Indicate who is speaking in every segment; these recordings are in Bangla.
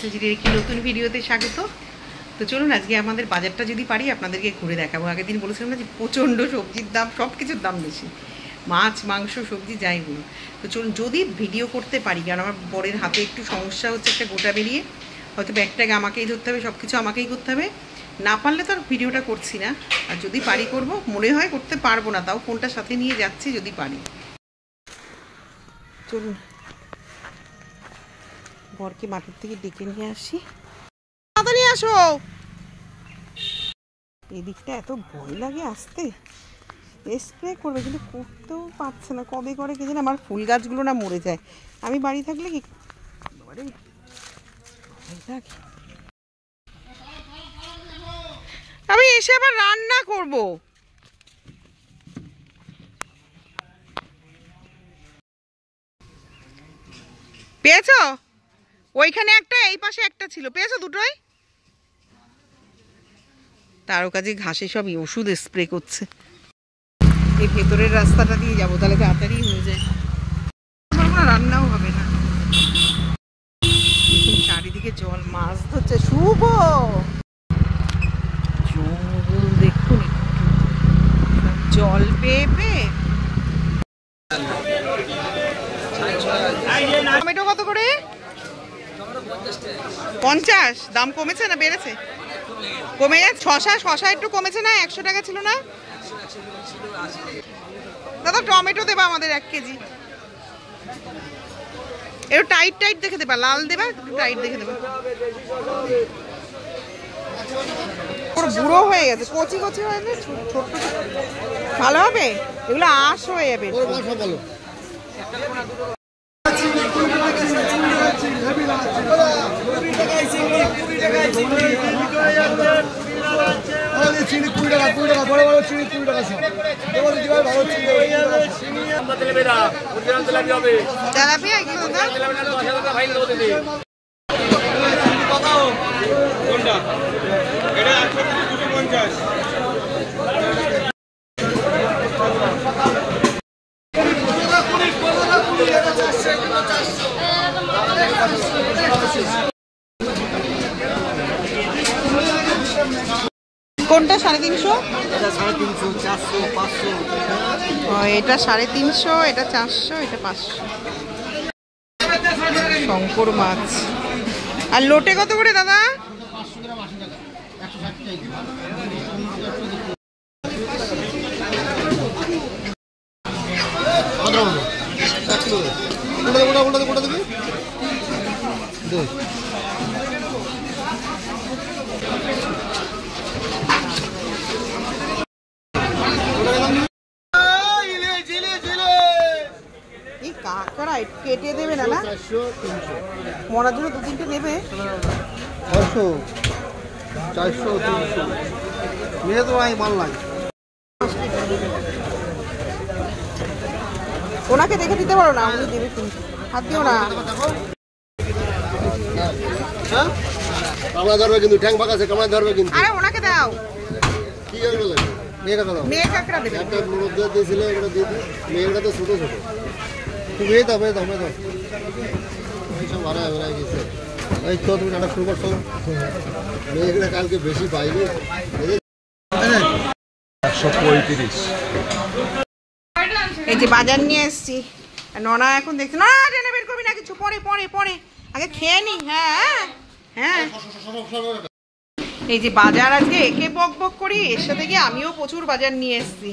Speaker 1: মেসেঞ্জারের একটি নতুন ভিডিওতে স্বাগত। তো চলুন আজকে আমাদের বাজারটা যদি পারি আপনাদেরকে ঘুরে দেখাবো। আগের দিন বলেছিলাম না যে প্রচণ্ড সবজির দাম, সব কিছুর দাম বেশি, মাছ মাংস সবজি যাই বলুন। তো চলুন যদি ভিডিও করতে পারি, কারণ আমার বরের হাতে একটু সমস্যা হচ্ছে, একটা গোটা বেরিয়ে, হয়তো ব্যাগটাকে আমাকেই ধরতে হবে, সব কিছু আমাকেই করতে হবে। না পারলে তো আর ভিডিওটা করছি না, আর যদি পারি করব, মনে হয় করতে পারবো না, তাও ফোনটা সাথে নিয়ে যাচ্ছি যদি পারি। চলুন বরকে মাঠের থেকে ডেকে নিয়ে আসি। তাড়াতাড়ি আসো। এদিকটা এত ভয় লাগে আসতে, স্প্রে করবে কিন্তু করতেও পারছে না, কবে করে কে জানে। আমার ফুল গাছগুলো না মরে যায়, আমি বাড়ি থাকলে কি আমি এসে আবার রান্না করব। পেয়েছো? ওইখানে একটা, এই পাশে একটা ছিল, পেয়েছো দুটোই? তারও কাজে ঘাসে সব ওষুধ স্প্রে করছে। এই ভেতরের রাস্তাটা দিয়ে যাবো, তাহলে তাড়াতাড়ি হয়ে যায়, রান্নাও হবে না। দেখুন চারিদিকে জল, মাছ ধরছে শুভ, জঙ্গল দেখুন, জল পেয়ে পেয়ে। টমেটো কত করে? 50। দাম কমেছে না বেড়েছে? কমে যাচ্ছে। শশা একটু কমেছে না? 100 টাকা ছিল না দাদা? টমেটো দেবা আমাদের 1 কেজি। একটু টাইট টাইট দেখে দেবা, লাল দেবা, একটু টাইট দেখে দেবা। বুড়ো হয়ে গেছে, কচি কচি হয়ে গেছে, ছোট ভালো হবে এগুলো, আঁশ হয়ে যাবে। চিনি 20 টাকা, 20 টাকা, বড় বড় চিনি 20 টাকা। কোনটা 350? এটা 350, 400, 500। এটা 350, এটা 400, এটা 500। শঙ্কর মাছ। আর লোটে কত করে দাদা? 500 গ্রাম 80 টাকা, 160 কাঁকড়া কেটে দেবে না? মরার জন্য 2-3টে নেবে। 600, 400, 300 নিয়ে তো ভাই ভালো লাগে। ওনাকে দেখে দিতে পারো না, উনি দেবে কিন্তু, হাত দিও না। কামড়া ধরবে কিন্তু, ঠ্যাং ফাঁকা আছে, কামড়া ধরবে কিন্তু। আরে ওনাকে দাও, কি করবে লাগে? মেয়ে কাঁকড়া দাও, মেয়ে কাঁকড়া দেবে। একটা মধ্যে দিয়েছিল, এটা দিয়ে দিই। মেয়েটা তো ছোট ছোট, তুমি এই দাও, দাও দাও, এইসব ভাড়া হয়ে গেছে। এই তো তুমি রান্না শুরু করছো, মেয়েগুলো কালকে বেশি পাইনি। 135। এই যে বাজার নিয়ে এসছি, ননা এখন দেখছি না, টেনে বের করবি না কিছু, পরে পরে পরে আগে খেয়ে নি। হ্যাঁ হ্যাঁ, এই যে বাজার আজকে একে বক বক করি, এর সাথে গিয়ে আমিও প্রচুর বাজার নিয়ে এসছি।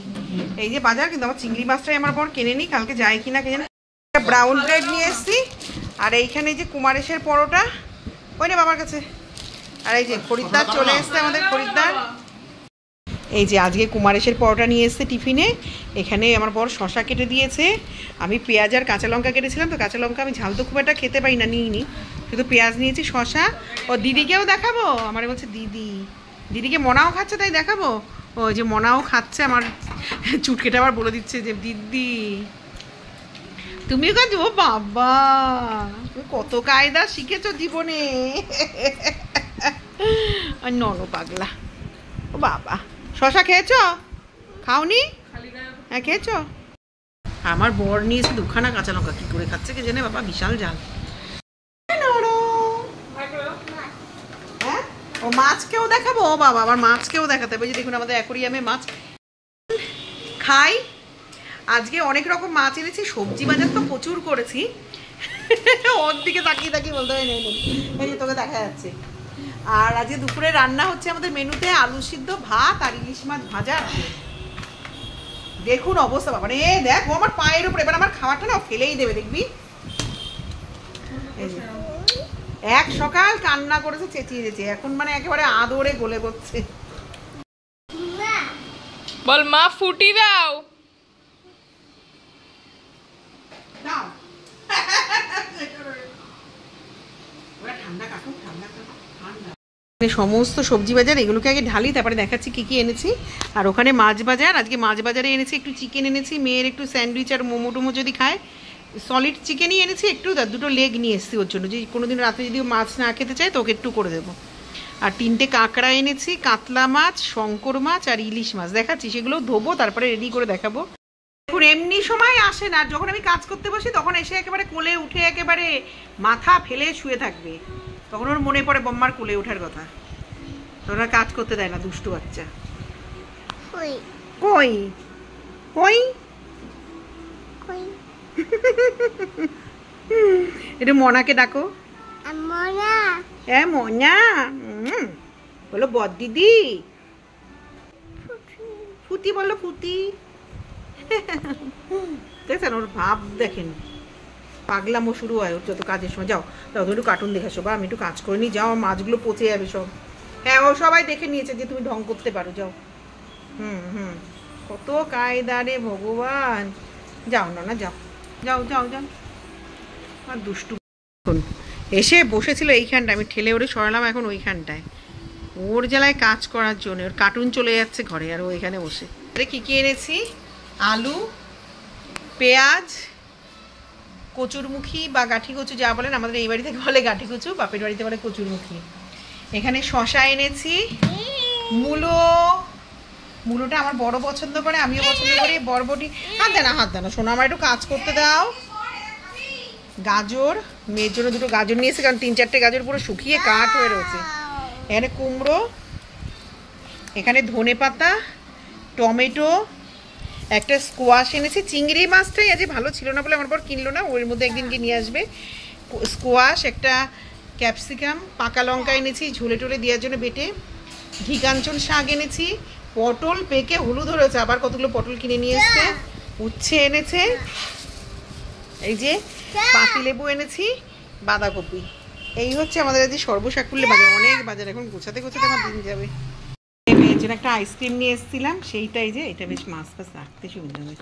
Speaker 1: এই যে বাজার, কিন্তু আমার চিংড়ি মাছটাই আমার বর কেনে নি, কালকে যায় কিনা কে জানে। ব্রাউন ব্রেড নিয়ে এসছি, আর এইখানে যে কুমারেশের পরোটা, ওই না বাবার কাছে। আর এই যে খরিদ্দার চলে এসছে, আমাদের খরিদ্দার। এই যে আজকে কুমারেশের পরোটা নিয়ে এসছে টিফিনে। এখানে আমার বর শশা কেটে দিয়েছে, আমি পেঁয়াজ আর কাঁচা লঙ্কা কেটেছিলাম, তো কাঁচা লঙ্কা আমি ঝাল তো খুব একটা খেতে পারি না, নিইনি, শুধু পেঁয়াজ নিয়েছি, শশা। ও দিদিকেও দেখাবো, আমার বলছে দিদিকে মনাও খাচ্ছে, তাই দেখাবো। ও যে মনাও খাচ্ছে, আমার চুটকেটা আবার বলে দিচ্ছে যে দিদি তুমিও খাচ্ছ। ও বাবা, তুমি কত কায়দা শিখেছো জীবনে। আর ননো পাগলা। ও বাবা, শশা খেয়েছো? খাওনি? হ্যাঁ খেয়েছো? আমার বর নিয়েছে 2খানা কাঁচা লঙ্কা, কি করে খাচ্ছে কে জানে বাবা, বিশাল জাল। মাছকেও দেখাবো বাবা, আবার মাছকেও দেখাতে হবে। যে দেখুন আমাদের অ্যাকোরিয়ামে মাছ খাই। আজকে অনেক রকম মাছ এনেছি, সবজি বাজার তো প্রচুর করেছি। ওর দিকে তাকিয়ে তাকিয়ে বলতে হয় নেই, এই যে তোকে দেখা যাচ্ছে। আর আজকে দুপুরে রান্না হচ্ছে আমাদের মেনুতে আলু সিদ্ধ, ভাত আর ইলিশ মাছ ভাজা। দেখুন অবস্থা বাবা, রে দেখ ও আমার পায়ের উপরে, এবার আমার খাওয়াটা না ফেলেই দেবে দেখবি। এক সকাল কান্না করেছে, চেঁচিয়ে দিয়েছে, এখন মানে একেবারে আদরে গলে পড়ছে।
Speaker 2: বল মা ফুটি দাও।
Speaker 1: সমস্ত সবজি বাজার এগুলোকে আগে ঢালি, তারপরে দেখাচ্ছি কি কি এনেছি। আর ওখানে মাছ বাজার, আজকে মাছ বাজারে এনেছি একটু চিকেন এনেছি, মেয়ের একটু স্যান্ডউইচ আর মোমো টোমো যদি খায়, সলিড চিকেনই এনেছি একটু, তার দুটো লেগ নিয়ে এসেছি ওর জন্য, যে কোনোদিন রাতে যদি মাছ না খেতে চায় তো ওকে একটু করে দেবো। আর 3টে কাঁকড়া এনেছি, কাতলা মাছ, শঙ্কর মাছ আর ইলিশ মাছ দেখাচ্ছি, সেগুলো ধোবো তারপরে রেডি করে দেখাবো। দেখুন এমনি সময় আসে না, যখন আমি কাজ করতে বসি তখন এসে একেবারে কোলে উঠে একেবারে মাথা ফেলে শুয়ে থাকবে, তখন ওর মনে পড়ে বম্মার কোলে ওঠার কথা, তখন আর কাজ করতে দেয় না দুষ্টু বাচ্চা। কই কই কই এটা মনাকে ডাকো, মনা বলো বদ দিদি, ফুটি বলো ফুটি। দেখছেন ওর ভাব দেখেন, পাগলামো শুরু হয় ওর যত কাজের সময়। যাও যাও তুমি একটু কার্টুন দেখেছো বা আমি একটু কাজ করে নি, যাও মাছগুলো পচে যাবে সব। হ্যাঁ ও সবাই দেখে নিয়েছে যে তুমি ঢং করতে পারো, যাও। কত কায়দা রে ভগবান, যাও না যাও যাও যাও যাও। আর দুষ্টু এসে বসেছিল এইখানটা, আমি ঠেলে ওরে সরালাম এখন ওইখানটায়, ওর জ্বালায় কাজ করার জন্য। ওর কার্টুন চলে যাচ্ছে ঘরে আর ও এখানে বসে। কি কি এনেছি, আলু, পেঁয়াজ, কচুরমুখী বা গাঠি কচু যা বলেন, আমাদের এই বাড়ি থেকে বলে গাঠি কচু, বাপের বাড়িতে বলে কচুরমুখী। এখানে শশা এনেছি, মূলোটা আমার বড় পছন্দ করে, আমিও পছন্দ করি। বরবটি, হাত দেনা শোনো, আমার একটু কাজ করতে দাও। গাজর, মেয়ের জন্য 2টো গাজর নিয়েছি, কারণ 3-4টে গাজর পুরো শুকিয়ে কাঠ হয়ে রয়েছে। এখানে কুমড়ো, এখানে ধনেপাতা, টমেটো, একটা স্কোয়াশ এনেছি। চিংড়ি মাছটাই আজ ভালো ছিল না বলে আমার পর কিনলো না, ওর মধ্যে একদিন গিয়ে নিয়ে আসবে। স্কোয়াশ, একটা ক্যাপসিকাম, পাকা লঙ্কা এনেছি ঝোলে টোলে দেওয়ার জন্য বেটে, ঘি কাঞ্চন শাক এনেছি, পটল পেকে হলুদ হয়েছে, আবার কতগুলো পটল কিনে নিয়ে এসছে, উচ্ছে এনেছে, এই যে পাতিলেবু এনেছি, বাঁধাকপি। এই হচ্ছে আমাদের আজ সর্বসাকুল্যে বাজার, অনেক বাজার, এখন গোছাতে গোছাতে আমার দিন যাবে। মেয়ের জন্য একটা আইসক্রিম নিয়ে এসেছিলাম, সেইটাই যে এটা বেশ মাছ ফাছ রাখতে সুবিধা হবে।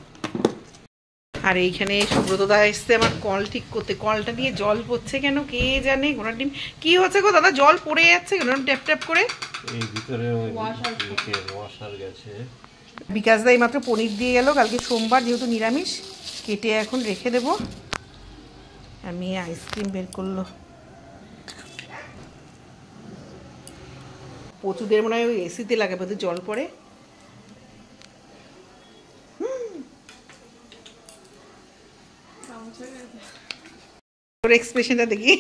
Speaker 1: আর এইখানে সুব্রতদা এসছে আমার কল ঠিক করতে, কলটা দিয়ে জল পড়ছে কেন কে জানে, ঘোড়ার ডিম কি হচ্ছে গো দাদা, জল পড়ে যাচ্ছে কেন ট্যাপ ট্যাপ করে।
Speaker 3: এই ভিতরে ওয়াশার গেছে।
Speaker 1: বিকাশ দা এইমাত্র পনির দিয়ে গেল, কালকে সোমবার যেহেতু নিরামিষ, কেটে এখন রেখে দেবো। আর মেয়ে আইসক্রিম বের করলো, প্রচুরদের মনে হয় ওই এসিতে লাগাবে, ওদের জল পড়ে। ওর এক্সপ্রেশনটা দেখি,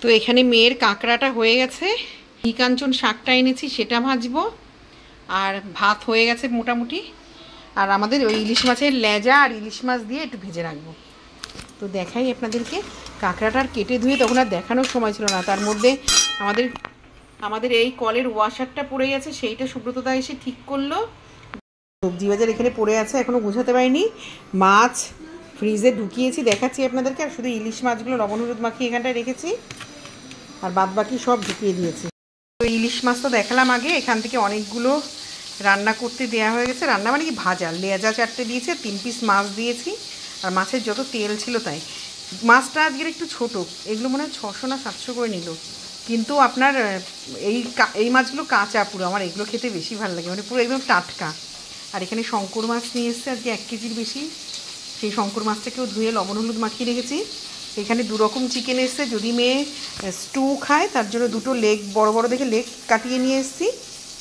Speaker 1: তো এখানে মেয়ের কাঁকড়াটা হয়ে গেছে, ঘি কাঞ্চন শাকটা এনেছি সেটা ভাজবো, আর ভাত হয়ে গেছে মোটামুটি। আর আমাদের ওই ইলিশ মাছের লেজা আর ইলিশ মাছ দিয়ে একটু ভেজে রাখবো। তো দেখাই আপনাদেরকে, কাঁকড়াটার কেটে ধুয়ে তখন আর দেখানোর সময় ছিল না, তার মধ্যে আমাদের এই কলের ওয়াশারটা পড়ে গেছে, সেইটা সুব্রতদা এসে ঠিক করলো। সবজি বাজার এখানে পড়ে আছে, এখনও বোঝাতে পারিনি। মাছ ফ্রিজে ঢুকিয়েছি, দেখাচ্ছি আপনাদেরকে। আর শুধু ইলিশ মাছগুলো লবণ হলুদ মাখিয়ে এখানটায় রেখেছি, আর বাদ বাকি সব ঢুকিয়ে দিয়েছি। তো ইলিশ মাছ তো দেখালাম আগে, এখান থেকে অনেকগুলো রান্না করতে দেওয়া হয়ে গেছে। রান্না মানে কি, ভাজা, লেজা 4টে দিয়েছে, 3 পিস মাছ দিয়েছি, আর মাছের যত তেল ছিল তাই। মাছটা আজকের একটু ছোট, এগুলো মনে হয় 600 না 700 করে নিল, কিন্তু আপনার এই মাছগুলো কাঁচা পুরো, আমার এগুলো খেতে বেশি ভালো লাগে, মানে পুরো একদম টাটকা। আর এখানে শঙ্কর মাছ নিয়ে এসছে আজকে 1 কেজির বেশি, সেই শঙ্কর মাছটাকেও ধুয়ে লবণ হলুদ মাখিয়ে রেখেছি। এখানে 2 রকম চিকেন এসছে, যদি মেয়ে স্টু খায় তার জন্য 2টো লেগ, বড় বড় দেখে লেগ কাটিয়ে নিয়ে এসেছি,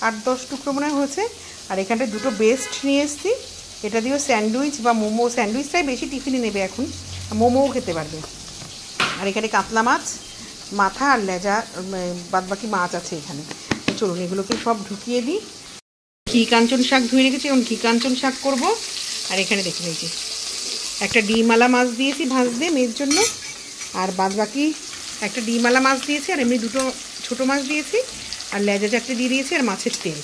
Speaker 1: 8-10 টুকরো মনে হয়েছে। আর এখানটায় 2টো বেস্ট নিয়ে এসেছি, এটা দিয়েও স্যান্ডউইচ বা মোমো, স্যান্ডউইচটাই বেশি টিফিনে নেবে এখন, মোমোও খেতে পারবে। আর এখানে কাতলা মাছ, মাথা আর লেজা, বাদবাকি মাছ আছে এখানে। চলুন এগুলোকে সব ঢুকিয়ে দিই। ঘি কাঞ্চন শাক ধুয়ে রেখেছি, এখন ঘি কাঞ্চন শাক করবো। আর এখানে দেখে নিয়েছি একটা ডিমওয়ালা মাছ দিয়েছি ভাজতে মেয়ের জন্য, আর বাদবাকি একটা ডিমওয়ালা মাছ দিয়েছি, আর এমনি দুটো ছোটো মাছ দিয়েছি, আর লেজা চারটে দিয়ে দিয়েছি, আর মাছের তেল।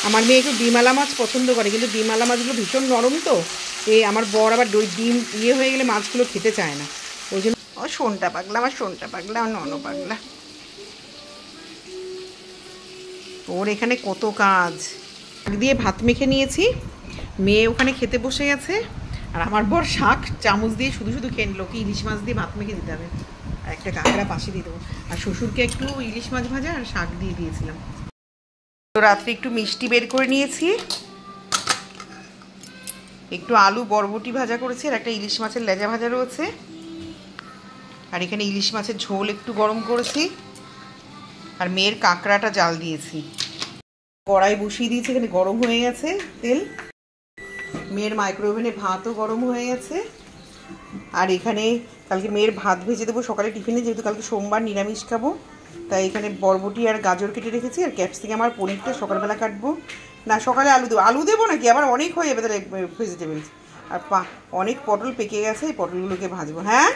Speaker 1: আমার মেয়ে একটু ডিমওয়ালা মাছ পছন্দ করে, কিন্তু ডিমওয়ালা মাছগুলো ভীষণ নরম, তো এই আমার বর আবার ডিম হয়ে গেলে মাছগুলো খেতে চায় না, ওই জন্য। ও শোনটা পাগলা, আমার শোনটা পাগলা, আমার নন পাগলা। ওর এখানে কত কাজ। দিয়ে ভাত মেখে নিয়েছি, মেয়ে ওখানে খেতে বসে গেছে, আর আমার বর শাক চামচ দিয়ে শুধু শুধু খেয়ে নিল। কি ইলিশ মাছ দিয়ে ভাত মেখে দিতে হবে, আর একটা কাঁকড়া পাশে দিয়ে দেবো। আর শ্বশুরকে একটু ইলিশ মাছ ভাজা আর শাক দিয়ে দিয়েছিলাম। তো রাত্রে একটু মিষ্টি বের করে নিয়েছি, একটু আলু বরবটি ভাজা করেছি, আর একটা ইলিশ মাছের লেজা ভাজা রয়েছে। আর এখানে ইলিশ মাছের ঝোল একটু গরম করেছি, আর মেয়ের কাঁকড়াটা জাল দিয়েছি। কড়াই বসিয়ে দিয়েছি, এখানে গরম হয়ে গেছে তেল। মেয়ের মাইক্রোওভেনে ভাতও গরম হয়ে গেছে। আর এখানে কালকে মেয়ের ভাত ভেজে দেবো সকালে টিফিনে, যেহেতু কালকে সোমবার নিরামিষ খাবো, তাই এখানে বরবটি আর গাজর কেটে রেখেছি, আর ক্যাপসিকাম আর পনিরটা সকালবেলা কাটবো। না, সকালে আলু দেবো নাকি, আবার অনেক হয়ে যাবে তাহলে ভেজিটেবলস। আর অনেক পটল পেকে গেছে, এই পটলগুলোকে ভাজবো। হ্যাঁ।